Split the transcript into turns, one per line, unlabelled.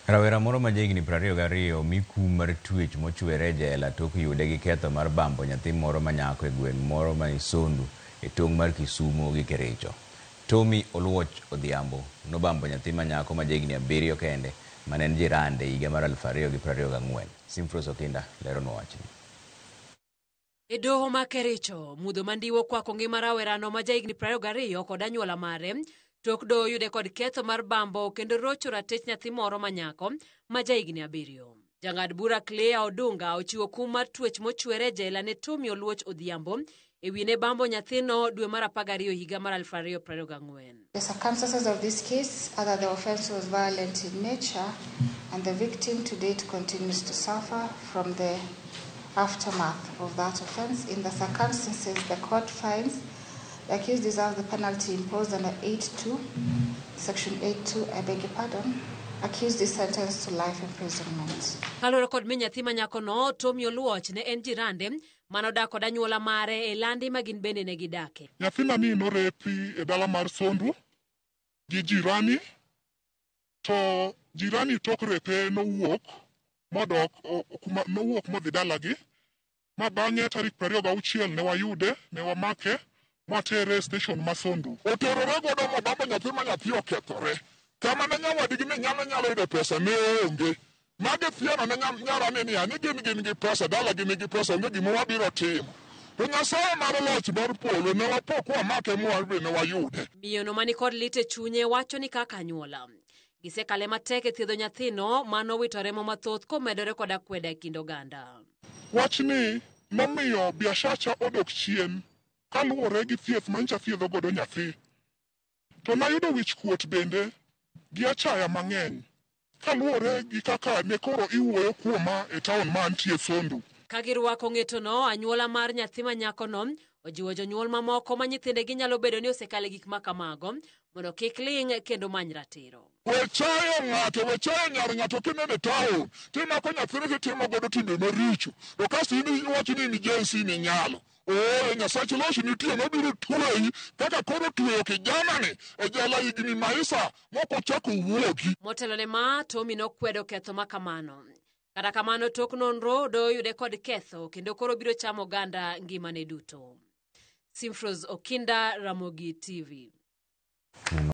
Rawera moro ma jahigni 22 mikum mar twech mochwere e jela tok yude gi ketho mar bambo nyathi moro manyako e gweng' moro ma Sondu e tong' mar Kisumu gi Kericho. Tommy Oluoch Odhiambo nobambo nyathi manyako ma jahigni 7 kende mane en jirande higa mar 2024. Simfros Okinda leronwa wachni.
E doho ma Kericho, mudho mandiwo kwako ngima rawerano ma jahigni 22 kod anyuola mare tok doho yude kod ketho mar bambo kendo rocho ratich nyathi moro manyako ma jahigni 7. Jang'ad bura Clea Odunga ochiwo kum mar twech mochwere e jela ne Tommy Oluoch Odhiambo e wi ne bambo nyathino dwe mar 12 higa mar 2024.
The circumstances of this case are that the offense was violent in nature and the victim to date continues to suffer from the aftermath of that offense. In the circumstances, the court finds the accused deserves the penalty imposed under 8.2, Section 8.2, I beg your pardon. Accused is sentenced to life imprisonment.
Kaloro kod mi nyathi manyako no, Tommy Oluoch ne en jirande manodak kod anyuola mare e landi ma gin bende ne gidake.
Nyathina ni norepi e dala mar Sondu gi jirani, to jirani tok repe nowuok modhi dalagi, ma bang'e tarik 26 ne wayude, ne wamake matere station ma Sondu. Oterore godo mobambo nyathi ma nyathi okethore. Kama ne nyawadgi ne nyalo yudo pesa ne onge. Mage fiano ne nyarani ni ani gin gi pesa, dalagi nigi pesa, onge gima wabiro timo. To Nyasaye mar loch mar polo ne wapo kwamake mwabe ne wayude.
Miyono mani kod lit e chunye wacho ni kaka anyuola gisekale matek e thiedho nyathino manowito remo mathoth komedore kod akweda e kind oganda.
Wachni nomiyo biashacha odok chien kaluwore gi thieth mancha thiedho godo nyathi. To nayudo wich kuot bende gi achaya mang'eny kaluwore gi kaka ne koro iwuoyo kuoma e taon ma antie Sondu.
Kagirwako ng'etono, anyuola mar nyathi manyakono ojiwo jonyuol mamoko ma nyithindegi nyalo bedo ni osekale gik ma kamago mondo kik ling' kendo many ratiro.
Wechayo nyar ng'ato kinene taon, timako nyathini titimo godo timbe maricho. To kasto iwacho ni mijensi ni nyalo. Nyasache loch nitie nobiro tweyi kaka koro tweyo kijanani e jela higni maisa moko chako wuogi.
Motelo ne ma, Tommy nokwedo ketho makamano. Kata kamano tok nonro do yude kod ketho kendo koro biro chamo oganda ngimane duto. Simfros Okinda, Ramogi TV.